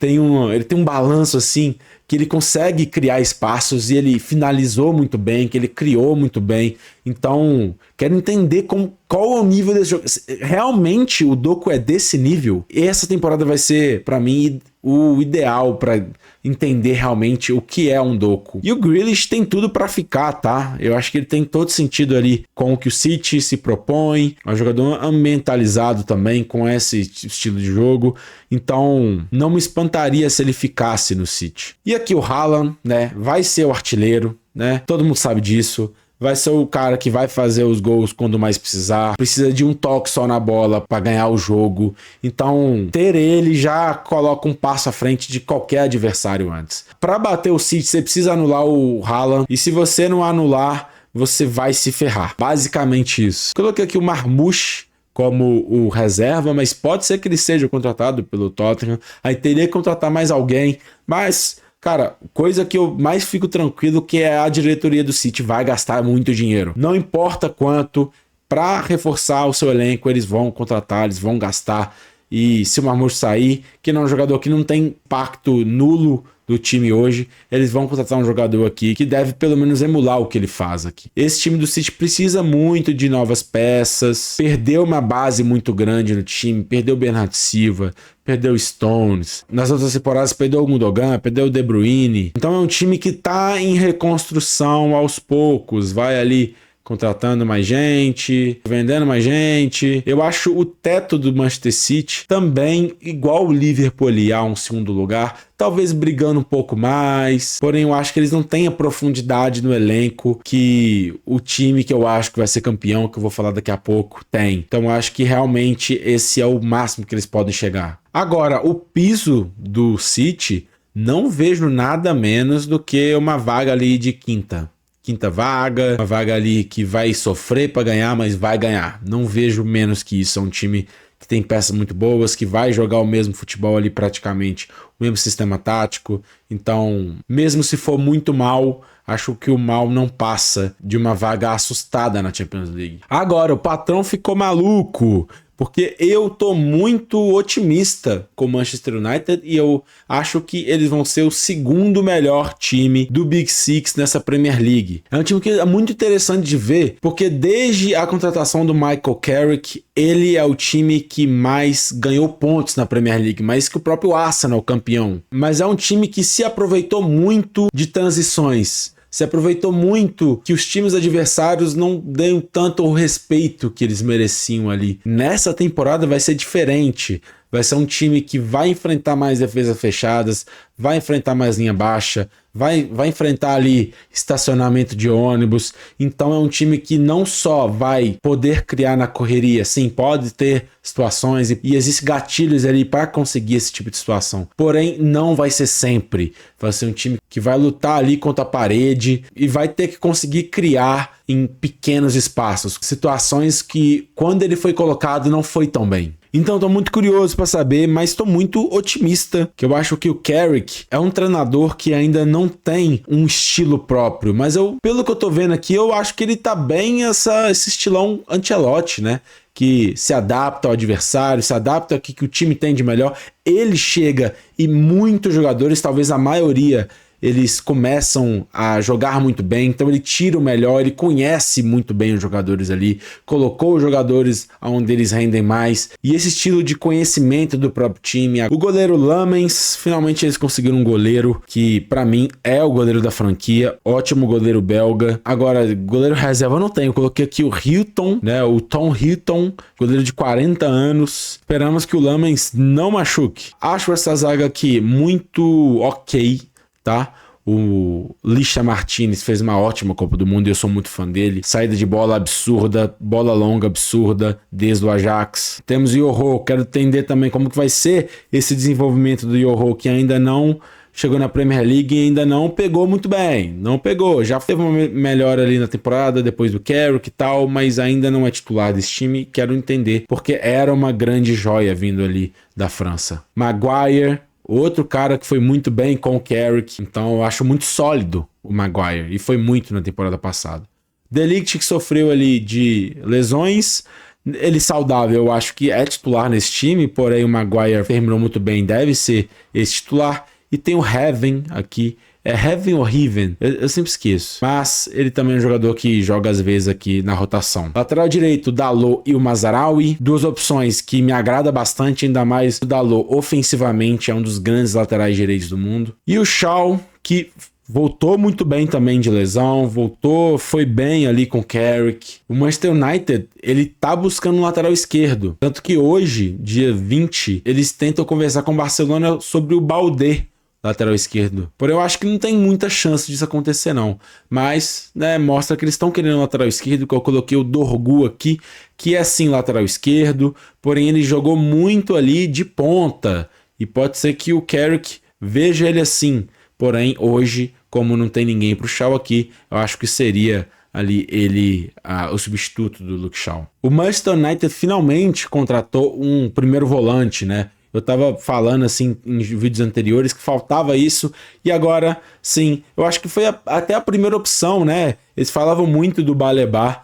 ele tem um balanço assim, que ele consegue criar espaços e ele finalizou muito bem, que ele criou muito bem. Então, quero entender qual é o nível desse jogo. Realmente o Doku é desse nível? Essa temporada vai ser, pra mim, o ideal pra entender realmente o que é um Doku. E o Grealish tem tudo pra ficar, tá? Eu acho que ele tem todo sentido ali com o que o City se propõe. É um jogador ambientalizado também com esse estilo de jogo. Então, não me espantaria se ele ficasse no City. E aqui o Haaland, né? Vai ser o artilheiro, né? Todo mundo sabe disso. Vai ser o cara que vai fazer os gols quando mais precisar. Precisa de um toque só na bola para ganhar o jogo. Então, ter ele já coloca um passo à frente de qualquer adversário antes. Para bater o City, você precisa anular o Haaland. E se você não anular, você vai se ferrar. Basicamente isso. Coloquei aqui o Marmoush como o reserva, mas pode ser que ele seja contratado pelo Tottenham. Aí teria que contratar mais alguém, mas... Cara, coisa que eu mais fico tranquilo que é a diretoria do City vai gastar muito dinheiro. Não importa quanto, para reforçar o seu elenco, eles vão contratar, eles vão gastar. E se o Marmoush sair, que não é um jogador que não tem impacto nulo do time hoje, eles vão contratar um jogador aqui que deve pelo menos emular o que ele faz aqui. Esse time do City precisa muito de novas peças, perdeu uma base muito grande no time, perdeu o Bernardo Silva, perdeu o Stones, nas outras temporadas perdeu o Gundogan, perdeu o De Bruyne. Então é um time que tá em reconstrução aos poucos, vai ali contratando mais gente, vendendo mais gente. Eu acho o teto do Manchester City também igual o Liverpool ali a um segundo lugar, talvez brigando um pouco mais, porém eu acho que eles não têm a profundidade no elenco que o time que eu acho que vai ser campeão, que eu vou falar daqui a pouco, tem. Então eu acho que realmente esse é o máximo que eles podem chegar. Agora, o piso do City, não vejo nada menos do que uma vaga ali de quinta vaga, uma vaga ali que vai sofrer para ganhar, mas vai ganhar. Não vejo menos que isso. É um time que tem peças muito boas, que vai jogar o mesmo futebol ali praticamente, o mesmo sistema tático. Então, mesmo se for muito mal, acho que o mal não passa de uma vaga assustada na Champions League. Agora, o patrão ficou maluco, porque eu tô muito otimista com o Manchester United e eu acho que eles vão ser o segundo melhor time do Big Six nessa Premier League. É um time que é muito interessante de ver, porque desde a contratação do Michael Carrick, ele é o time que mais ganhou pontos na Premier League, mais que o próprio Arsenal, campeão. Mas é um time que se aproveitou muito de transições. Se aproveitou muito que os times adversários não deem tanto o respeito que eles mereciam ali. Nessa temporada vai ser diferente. Vai ser um time que vai enfrentar mais defesas fechadas, vai enfrentar mais linha baixa, vai enfrentar ali estacionamento de ônibus. Então é um time que não só vai poder criar na correria, sim, pode ter situações e existem gatilhos ali para conseguir esse tipo de situação. Porém, não vai ser sempre. Vai ser um time que vai lutar ali contra a parede e vai ter que conseguir criar em pequenos espaços, situações que quando ele foi colocado não foi tão bem. Então estou muito curioso para saber, mas estou muito otimista, que eu acho que o Carrick é um treinador que ainda não tem um estilo próprio, mas pelo que eu tô vendo aqui, eu acho que ele tá bem esse estilão Ancelotti, né? Que se adapta ao adversário, se adapta ao que o time tem de melhor. Ele chega e muitos jogadores, talvez a maioria, eles começam a jogar muito bem, então ele tira o melhor, ele conhece muito bem os jogadores ali, colocou os jogadores onde eles rendem mais, e esse estilo de conhecimento do próprio time. O goleiro Lamens, finalmente eles conseguiram um goleiro que pra mim é o goleiro da franquia, ótimo goleiro belga. Agora, goleiro reserva eu não tenho, eu coloquei aqui o Hilton, né, o Tom Hilton, goleiro de 40 anos, esperamos que o Lamens não machuque. Acho essa zaga aqui muito ok, tá? O Licha Martinez fez uma ótima Copa do Mundo e eu sou muito fã dele. Saída de bola absurda, bola longa absurda, desde o Ajax. Temos o Yoho, quero entender também como que vai ser esse desenvolvimento do Yoho, que ainda não chegou na Premier League e ainda não pegou muito bem. Não pegou, já teve uma melhora ali na temporada, depois do Carrick e tal, mas ainda não é titular desse time. Quero entender, porque era uma grande joia vindo ali da França. Maguire, outro cara que foi muito bem com o Carrick, então eu acho muito sólido o Maguire, e foi muito na temporada passada. De Ligt, que sofreu ali de lesões, ele saudável, eu acho que é titular nesse time, porém o Maguire terminou muito bem, deve ser esse titular. E tem o Heaven aqui, É Heaven ou Heaven? Eu sempre esqueço. Mas ele também é um jogador que joga às vezes aqui na rotação. Lateral direito, o Dalot e o Mazraoui. Duas opções que me agrada bastante, ainda mais o Dalot ofensivamente é um dos grandes laterais direitos do mundo. E o Shaw, que voltou muito bem também de lesão, foi bem ali com o Carrick. O Manchester United, ele tá buscando um lateral esquerdo. Tanto que hoje, dia 20, eles tentam conversar com o Barcelona sobre o Baldé, lateral esquerdo. Porém, eu acho que não tem muita chance disso acontecer, não. Mas, né, mostra que eles estão querendo um lateral esquerdo, que eu coloquei o Dorgu aqui, que é sim lateral esquerdo, porém ele jogou muito ali de ponta. E pode ser que o Carrick veja ele assim. Porém, hoje, como não tem ninguém pro Shaw aqui, eu acho que seria ali ele o substituto do Luke Shaw. O Manchester United finalmente contratou um primeiro volante, né? Eu tava falando assim em vídeos anteriores que faltava isso, e agora sim, eu acho que foi até a primeira opção, né? Eles falavam muito do Baleba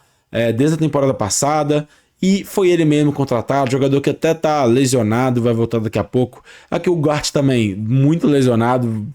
desde a temporada passada, e foi ele mesmo contratado, jogador que até tá lesionado, vai voltar daqui a pouco. Aqui o Gart também, muito lesionado,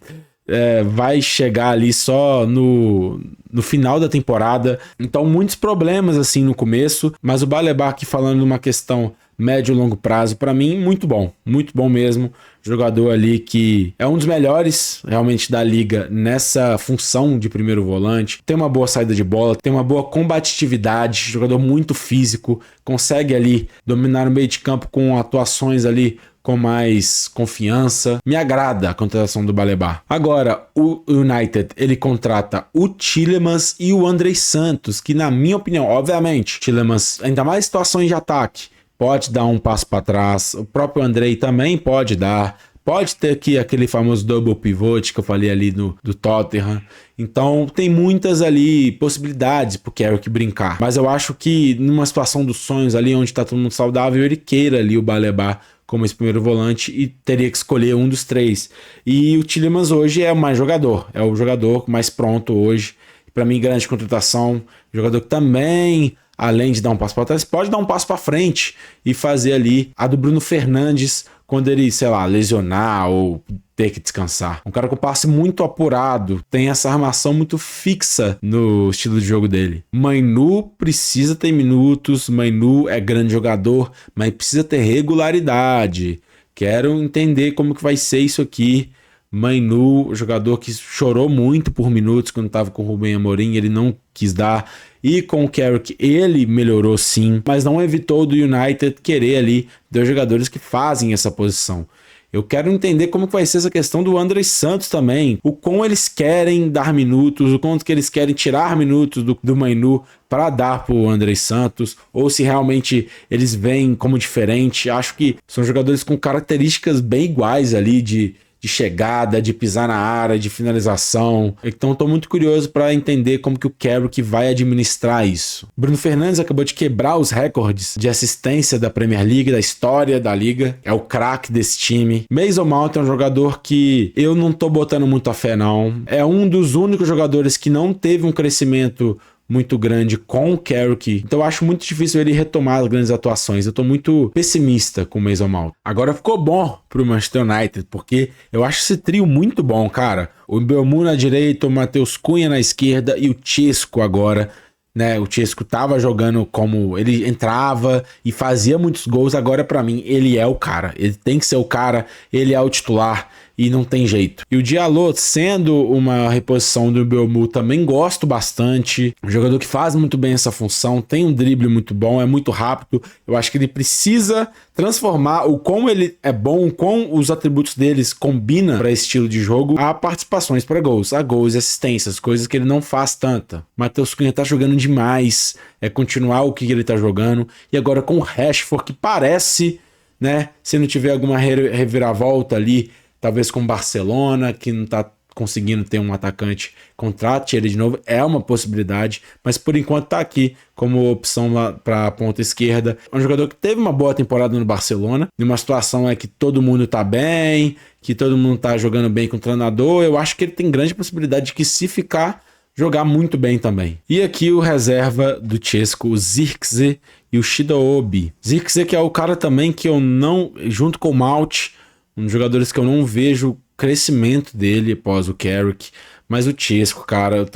vai chegar ali só no final da temporada. Então muitos problemas assim no começo, mas o Baleba aqui falando de uma questão médio e longo prazo, para mim, muito bom mesmo. Jogador ali que é um dos melhores realmente da liga nessa função de primeiro volante. Tem uma boa saída de bola, tem uma boa combatividade, jogador muito físico, consegue ali dominar o meio de campo com atuações ali com mais confiança. Me agrada a contratação do Baleba. Agora, o United, ele contrata o Tielemans e o André Santos, que na minha opinião, obviamente, Tielemans, ainda mais situações de ataque, pode dar um passo para trás. O próprio Andrei também pode dar. Pode ter aqui aquele famoso double pivot que eu falei ali do Tottenham. Então tem muitas ali possibilidades pro Carrick brincar. Mas eu acho que numa situação dos sonhos ali, onde tá todo mundo saudável, ele queira ali o Baleba como esse primeiro volante e teria que escolher um dos três. E o Tielemans hoje é o mais jogador. É o jogador mais pronto hoje. Para mim, grande contratação. Jogador que também, além de dar um passo para trás, pode dar um passo para frente e fazer ali a do Bruno Fernandes quando ele, sei lá, lesionar ou ter que descansar. Um cara com passe muito apurado, tem essa armação muito fixa no estilo de jogo dele. Mainu precisa ter minutos, Mainu é grande jogador, mas precisa ter regularidade. Quero entender como que vai ser isso aqui. Mainu, jogador que chorou muito por minutos quando estava com o Rubem Amorim, ele não quis dar. E com o Carrick ele melhorou sim, mas não evitou do United querer ali dois jogadores que fazem essa posição. Eu quero entender como vai ser essa questão do André Santos também, o quão eles querem dar minutos, o quanto que eles querem tirar minutos do Mainu para dar para o André Santos, ou se realmente eles veem como diferente. Acho que são jogadores com características bem iguais ali de chegada, de pisar na área, de finalização. Então estou muito curioso para entender como que o Carrick vai administrar isso. Bruno Fernandes acabou de quebrar os recordes de assistência da Premier League, da história da liga. É o craque desse time. Mason Mount é um jogador que eu não tô botando muito a fé não. É um dos únicos jogadores que não teve um crescimento muito grande com o Carrick, então eu acho muito difícil ele retomar as grandes atuações. Eu tô muito pessimista com o Mason Mount. Agora ficou bom pro Manchester United, porque eu acho esse trio muito bom, cara. O Mbeumo na direita, o Matheus Cunha na esquerda e o Chesco agora, né? O Chesco tava jogando como ele entrava e fazia muitos gols. Agora pra mim ele é o cara, ele tem que ser o cara, ele é o titular e não tem jeito. E o Diallo, sendo uma reposição do Mbeumo, também gosto bastante. Um jogador que faz muito bem essa função, tem um drible muito bom, é muito rápido. Eu acho que ele precisa transformar o quão ele é bom, com os atributos deles combina para esse estilo de jogo, a participações para gols, a gols e assistências, coisas que ele não faz tanta. Matheus Cunha tá jogando demais, é continuar o que ele tá jogando. E agora com o Rashford, que parece, né, se não tiver alguma reviravolta ali, talvez com o Barcelona, que não tá conseguindo ter um atacante, contrate ele de novo, é uma possibilidade, mas por enquanto tá aqui como opção para a ponta esquerda. É um jogador que teve uma boa temporada no Barcelona, numa situação que todo mundo tá bem, que todo mundo tá jogando bem com o treinador. Eu acho que ele tem grande possibilidade de que, se ficar, jogar muito bem também. E aqui o reserva do Chesco, o Zirkzee e o Chidobe. Zirkzee, que é o cara também que eu não, junto com o Mount, um dos jogadores que eu não vejo crescimento dele após o Carrick, Mas o Chesco, cara, eu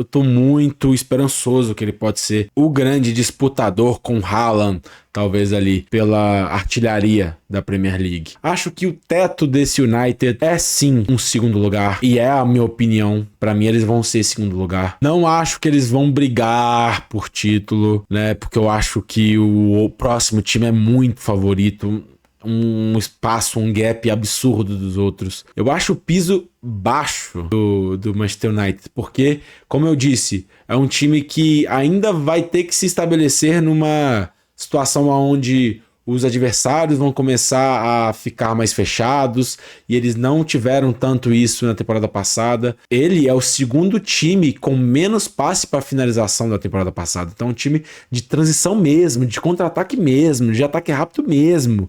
tô muito esperançoso que ele pode ser o grande disputador com o Haaland, talvez ali, pela artilharia da Premier League. Acho que o teto desse United é sim um segundo lugar, e é a minha opinião. Pra mim, eles vão ser segundo lugar. Não acho que eles vão brigar por título, né? Porque eu acho que o próximo time é muito favorito. Um espaço, um gap absurdo dos outros. Eu acho o piso baixo do Manchester United, porque, como eu disse, é um time que ainda vai ter que se estabelecer numa situação onde os adversários vão começar a ficar mais fechados, e eles não tiveram tanto isso na temporada passada. Ele é o segundo time com menos passe para finalização da temporada passada. Então, um time de transição mesmo, de contra-ataque mesmo, de ataque rápido mesmo,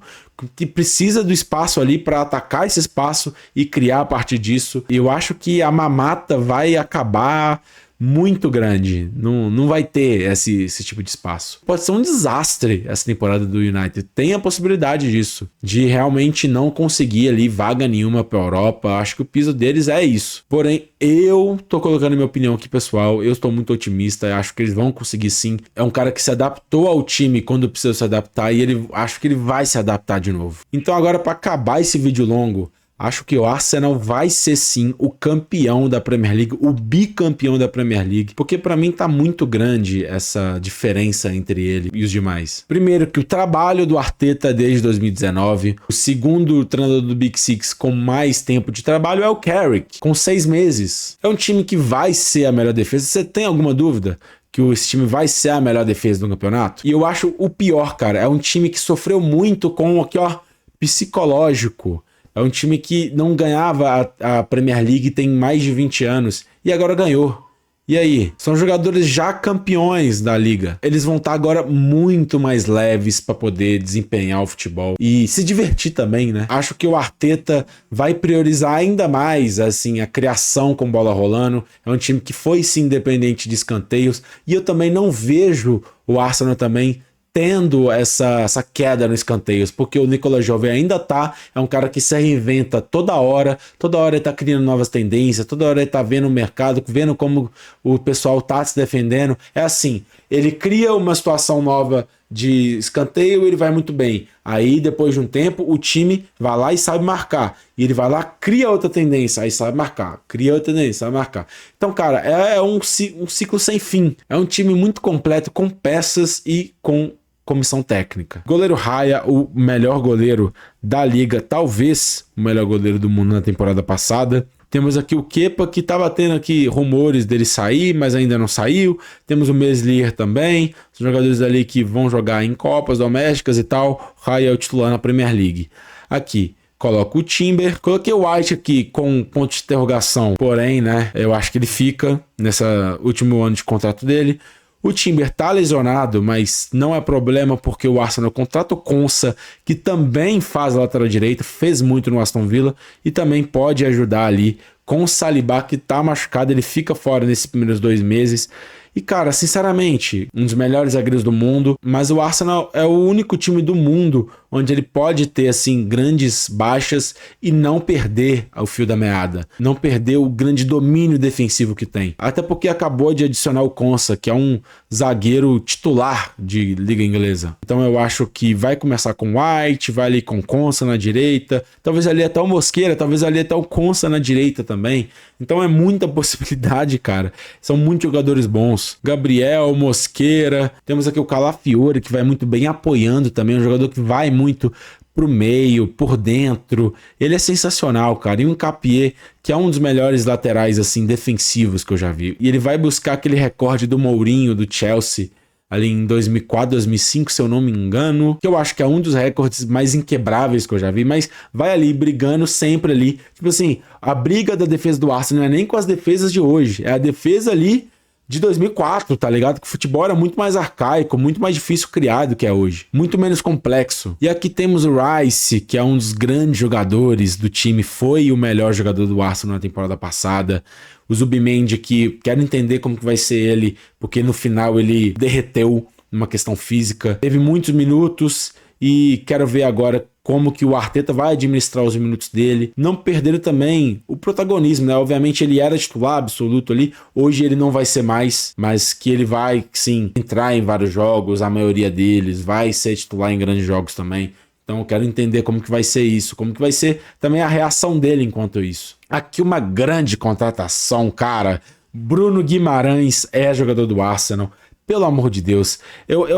que precisa do espaço ali para atacar esse espaço e criar a partir disso. E eu acho que a mamata vai acabar muito grande, não vai ter esse tipo de espaço. Pode ser um desastre essa temporada do United, tem a possibilidade disso, de realmente não conseguir ali vaga nenhuma pra Europa. Acho que o piso deles é isso. Porém, eu tô colocando minha opinião aqui, pessoal, eu estou muito otimista, acho que eles vão conseguir sim. É um cara que se adaptou ao time quando precisa se adaptar, e acho que ele vai se adaptar de novo. Então agora, para acabar esse vídeo longo, acho que o Arsenal vai ser sim o campeão da Premier League, o bicampeão da Premier League, porque para mim tá muito grande essa diferença entre ele e os demais. Primeiro, que o trabalho do Arteta desde 2019, o segundo treinador do Big Six com mais tempo de trabalho é o Carrick, com 6 meses. É um time que vai ser a melhor defesa. Você tem alguma dúvida que esse time vai ser a melhor defesa do campeonato? E eu acho o pior, cara, é um time que sofreu muito com o psicológico. É um time que não ganhava a Premier League tem mais de 20 anos e agora ganhou. E aí? São jogadores já campeões da liga. Eles vão estar agora muito mais leves para poder desempenhar o futebol e se divertir também, né? Acho que o Arteta vai priorizar ainda mais assim a criação com bola rolando. É um time que foi sim independente de escanteios, e eu também não vejo o Arsenal também tendo essa queda nos escanteios, porque o Nicolas Jovem ainda é um cara que se reinventa toda hora ele tá criando novas tendências, toda hora ele tá vendo o mercado, vendo como o pessoal tá se defendendo. É assim, ele cria uma situação nova de escanteio, ele vai muito bem. Aí, depois de um tempo, o time vai lá e sabe marcar. E ele vai lá, cria outra tendência, aí sabe marcar. Cria outra tendência, sabe marcar. Então, cara, é um ciclo sem fim. É um time muito completo, com peças e com comissão técnica. Goleiro Raya, o melhor goleiro da liga, talvez o melhor goleiro do mundo na temporada passada. Temos aqui o Kepa, que estava tendo aqui rumores dele sair, mas ainda não saiu. Temos o Meslier também, os jogadores ali que vão jogar em Copas domésticas e tal. Raya é o titular na Premier League. Aqui, coloco o Timber. Coloquei o White aqui com ponto de interrogação, porém, né, eu acho que ele fica nesse último ano de contrato dele. O Timber tá lesionado, mas não é problema, porque o Arsenal contrata o Konsa, que também faz a lateral direita, fez muito no Aston Villa e também pode ajudar ali com o Saliba, que tá machucado, ele fica fora nesses primeiros 2 meses. E, cara, sinceramente, um dos melhores zagueiros do mundo, mas o Arsenal é o único time do mundo onde ele pode ter, assim, grandes baixas e não perder o fio da meada, não perder o grande domínio defensivo que tem. Até porque acabou de adicionar o Konsa, que é um zagueiro titular de Liga Inglesa. Então eu acho que vai começar com White, vai ali com Konsa na direita, talvez ali até o Mosquera, talvez ali até o Konsa na direita também. Então é muita possibilidade, cara. São muitos jogadores bons. Gabriel, Mosquera, temos aqui o Calafiori, que vai muito bem apoiando também, um jogador que vai muito pro meio, por dentro. Ele é sensacional, cara. E o Nkapie, que é um dos melhores laterais assim defensivos que eu já vi. E ele vai buscar aquele recorde do Mourinho, do Chelsea, ali em 2004, 2005, se eu não me engano, que eu acho que é um dos recordes mais inquebráveis que eu já vi, mas vai ali brigando sempre ali. Tipo assim, a briga da defesa do Arsenal não é nem com as defesas de hoje, é a defesa ali de 2004, tá ligado? Que o futebol era muito mais arcaico, muito mais difícil criar do que é hoje, muito menos complexo. E aqui temos o Rice, que é um dos grandes jogadores do time, foi o melhor jogador do Arsenal na temporada passada. O Zubimendi, que quero entender como que vai ser ele, porque no final ele derreteu numa questão física, teve muitos minutos e quero ver agora como que o Arteta vai administrar os minutos dele, não perder também o protagonismo, né? Obviamente ele era titular absoluto ali, hoje ele não vai ser mais, mas que ele vai, sim, entrar em vários jogos, a maioria deles, vai ser titular em grandes jogos também. Então eu quero entender como que vai ser isso, como que vai ser também a reação dele enquanto isso. Aqui uma grande contratação, cara. Bruno Guimarães é jogador do Arsenal. Pelo amor de Deus,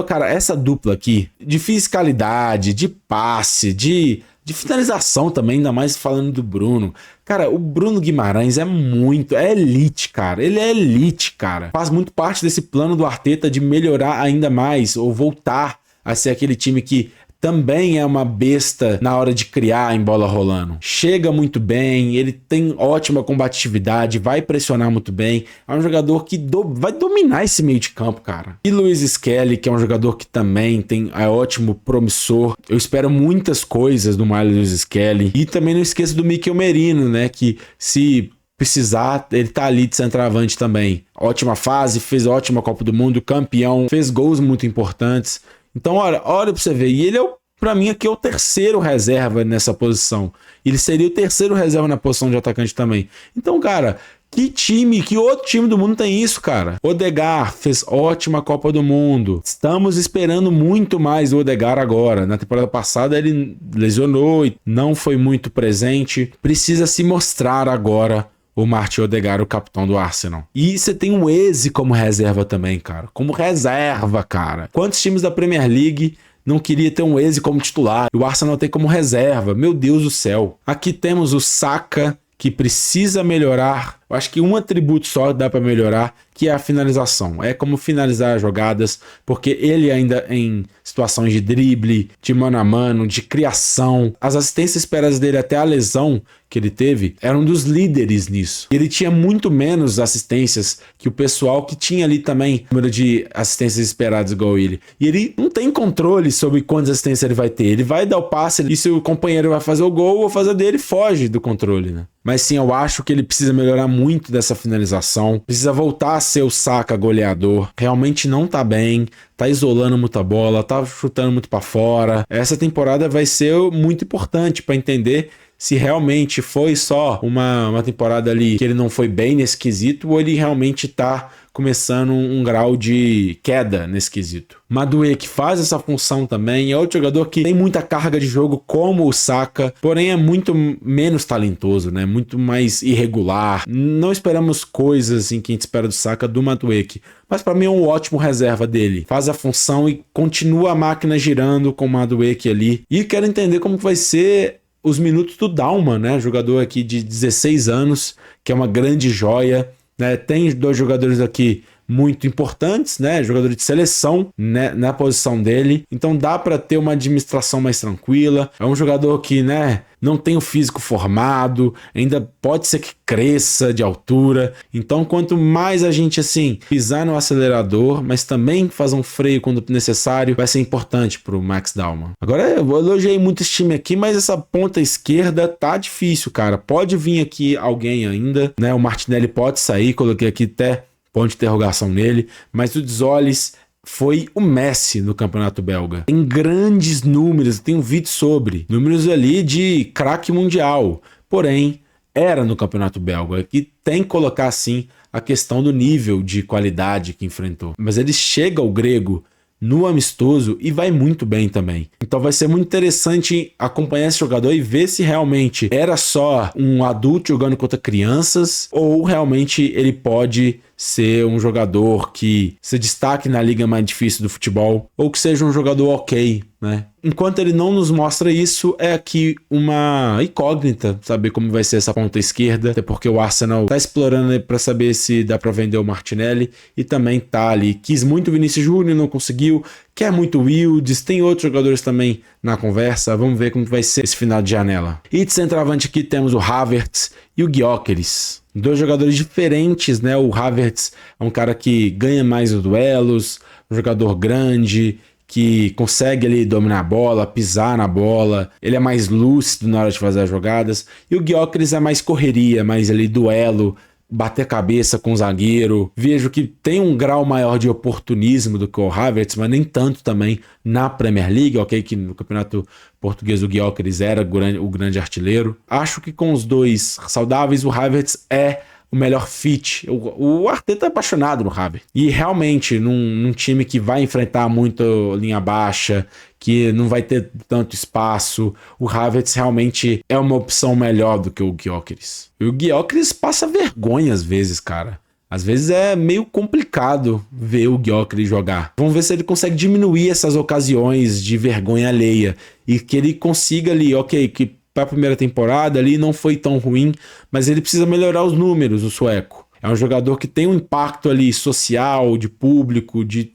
cara, essa dupla aqui, de fisicalidade, de passe, de finalização também, ainda mais falando do Bruno. Cara, o Bruno Guimarães é elite, cara. Ele é elite, cara. Faz muito parte desse plano do Arteta de melhorar ainda mais, ou voltar a ser aquele time que também é uma besta na hora de criar em bola rolando. Chega muito bem, ele tem ótima combatividade, vai pressionar muito bem. É um jogador que vai dominar esse meio de campo, cara. E Luiz Skelly, que é um jogador que também é ótimo, promissor. Eu espero muitas coisas do Luiz Skelly. E também não esqueça do Mikel Merino, né? Que se precisar, ele tá ali de centroavante também. Ótima fase, fez ótima Copa do Mundo, campeão, fez gols muito importantes. Então, olha pra você ver. E ele pra mim, aqui é o terceiro reserva nessa posição. Ele seria o terceiro reserva na posição de atacante também. Então, cara, que outro time do mundo tem isso, cara? Odegaard fez ótima Copa do Mundo. Estamos esperando muito mais o Odegaard agora. Na temporada passada ele lesionou e não foi muito presente. Precisa se mostrar agora o Martin Odegaard, o capitão do Arsenal. E você tem o Eze como reserva também, cara. Como reserva, cara. Quantos times da Premier League não queria ter um Eze como titular? O Arsenal tem como reserva. Meu Deus do céu. Aqui temos o Saka, que precisa melhorar. Eu acho que um atributo só dá para melhorar, que é a finalização. É como finalizar as jogadas, porque ele ainda em situações de drible, de mano a mano, de criação. As assistências esperadas dele até a lesão que ele teve eram um dos líderes nisso. Ele tinha muito menos assistências que o pessoal que tinha ali também número de assistências esperadas igual ele. E ele não tem controle sobre quantas assistências ele vai ter. Ele vai dar o passe e se o companheiro vai fazer o gol ou fazer dele, foge do controle, né? Mas sim, eu acho que ele precisa melhorar muito dessa finalização. Precisa voltar a ser o Saka goleador. Realmente não tá bem. Tá isolando muita bola. Tá chutando muito pra fora. Essa temporada vai ser muito importante para entender se realmente foi só uma temporada ali que ele não foi bem nesse quesito ou ele realmente tá começando um grau de queda nesse quesito. Madueke faz essa função também, é outro jogador que tem muita carga de jogo como o Saka, porém é muito menos talentoso, né? Muito mais irregular. Não esperamos coisas assim que a gente espera do Saka do Madueke, mas para mim é um ótimo reserva dele. Faz a função e continua a máquina girando com o Madueke ali. E quero entender como vai ser os minutos do Dalman, né? Jogador aqui de 16 anos, que é uma grande joia, né? Tem dois jogadores aqui muito importantes, né? Jogador de seleção, né? Na posição dele. Então dá para ter uma administração mais tranquila. É um jogador que, né? Não tem o físico formado, ainda pode ser que cresça de altura. Então, quanto mais a gente, assim, pisar no acelerador, mas também fazer um freio quando necessário, vai ser importante pro Max Dalman. Agora, eu elogiei muito esse time aqui, mas essa ponta esquerda tá difícil, cara. Pode vir aqui alguém ainda, né? O Martinelli pode sair, coloquei aqui até ponto de interrogação nele, mas o Dzolis foi o Messi no campeonato belga. Tem grandes números, tem um vídeo sobre números ali de craque mundial, porém era no campeonato belga, e tem que colocar assim a questão do nível de qualidade que enfrentou. Mas ele chega ao grego no amistoso e vai muito bem também. Então vai ser muito interessante acompanhar esse jogador e ver se realmente era só um adulto jogando contra crianças ou realmente ele pode ser um jogador que se destaque na liga mais difícil do futebol ou que seja um jogador ok, né? Enquanto ele não nos mostra isso, é aqui uma incógnita saber como vai ser essa ponta esquerda, até porque o Arsenal tá explorando para saber se dá para vender o Martinelli e também tá ali. Quis muito o Vinícius Júnior, não conseguiu, quer muito o Wildes, tem outros jogadores também na conversa, vamos ver como vai ser esse final de janela. E de centroavante aqui temos o Havertz e o Gyökeres. Dois jogadores diferentes, né? O Havertz é um cara que ganha mais os duelos, um jogador grande, que consegue ali dominar a bola, pisar na bola, ele é mais lúcido na hora de fazer as jogadas, e o Gyökeres é mais correria, mais ali duelo, bater cabeça com o zagueiro. Vejo que tem um grau maior de oportunismo do que o Havertz, mas nem tanto também na Premier League, ok? Que no campeonato português o Gyökeres era o grande artilheiro. Acho que com os dois saudáveis, o Havertz é o melhor fit. O Arteta é apaixonado no Havertz. E realmente, num time que vai enfrentar muito linha baixa, que não vai ter tanto espaço, o Havertz realmente é uma opção melhor do que o Gyökeres. E o Gyökeres passa vergonha às vezes, cara. Às vezes é meio complicado ver o Gyökeres jogar. Vamos ver se ele consegue diminuir essas ocasiões de vergonha alheia e que ele consiga ali, ok, que para a primeira temporada ali não foi tão ruim, mas ele precisa melhorar os números, o sueco. É um jogador que tem um impacto ali social, de público, de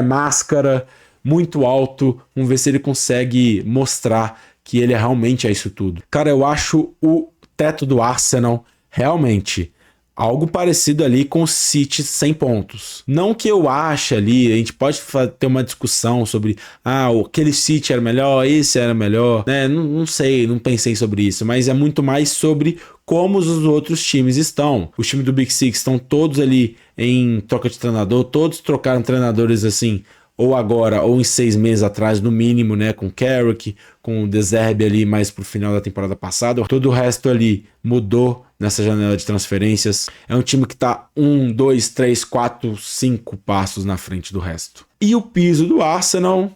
máscara muito alto. Vamos ver se ele consegue mostrar que ele realmente é isso tudo. Cara, eu acho o teto do Arsenal realmente algo parecido ali com o City 100 pontos. Não que eu ache ali, a gente pode ter uma discussão sobre aquele City era melhor, esse era melhor, né? Não sei, não pensei sobre isso, mas é muito mais sobre como os outros times estão. Os times do Big Six estão todos ali em troca de treinador, todos trocaram treinadores assim, ou agora, ou em 6 meses atrás, no mínimo, né? Com o Carrick, com o De Zerbi ali mais pro final da temporada passada. Todo o resto ali mudou nessa janela de transferências. É um time que tá 1, 2, 3, 4, 5 passos na frente do resto. E o piso do Arsenal,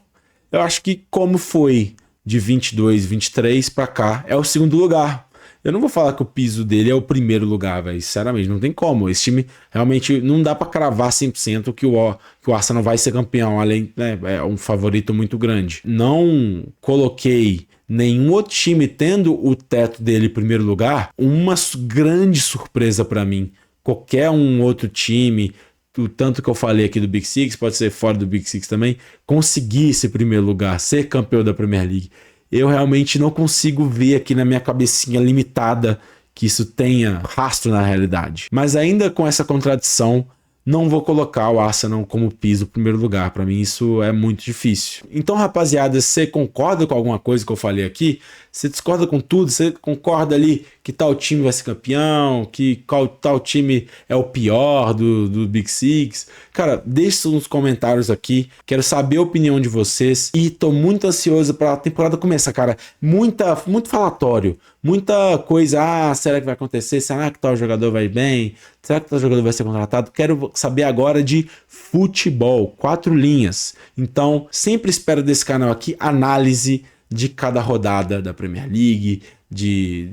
eu acho que como foi de 22, 23 pra cá, é o segundo lugar. Eu não vou falar que o piso dele é o primeiro lugar, velho. Sinceramente, não tem como. Esse time realmente não dá pra cravar 100% que o Arsenal vai ser campeão. Além, né, é um favorito muito grande. Não coloquei nenhum outro time tendo o teto dele em primeiro lugar. Uma grande surpresa pra mim. Qualquer um outro time, o tanto que eu falei aqui do Big Six, pode ser fora do Big Six também, conseguir esse primeiro lugar, ser campeão da Premier League. Eu realmente não consigo ver aqui na minha cabecinha limitada que isso tenha rastro na realidade. Mas ainda com essa contradição, não vou colocar o Arsenal como piso no primeiro lugar. Para mim isso é muito difícil. Então, rapaziada, você concorda com alguma coisa que eu falei aqui? Você discorda com tudo? Você concorda ali que tal time vai ser campeão? Que tal time é o pior do Big Six? Cara, deixe isso nos comentários aqui. Quero saber a opinião de vocês. E tô muito ansioso para a temporada começar, cara. Muito falatório. Muita coisa. Será que vai acontecer? Será que tal jogador vai bem? Será que tal jogador vai ser contratado? Quero saber agora de futebol. 4 linhas. Então, sempre espero desse canal aqui análise de cada rodada da Premier League, de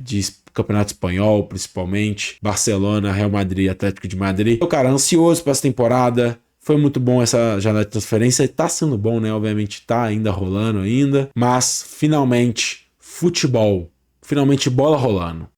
Campeonato Espanhol, principalmente, Barcelona, Real Madrid, Atlético de Madrid. Eu, cara, ansioso para essa temporada. Foi muito bom essa janela de transferência. Tá sendo bom, né? Obviamente tá ainda rolando ainda. Mas, finalmente, futebol. Finalmente, bola rolando.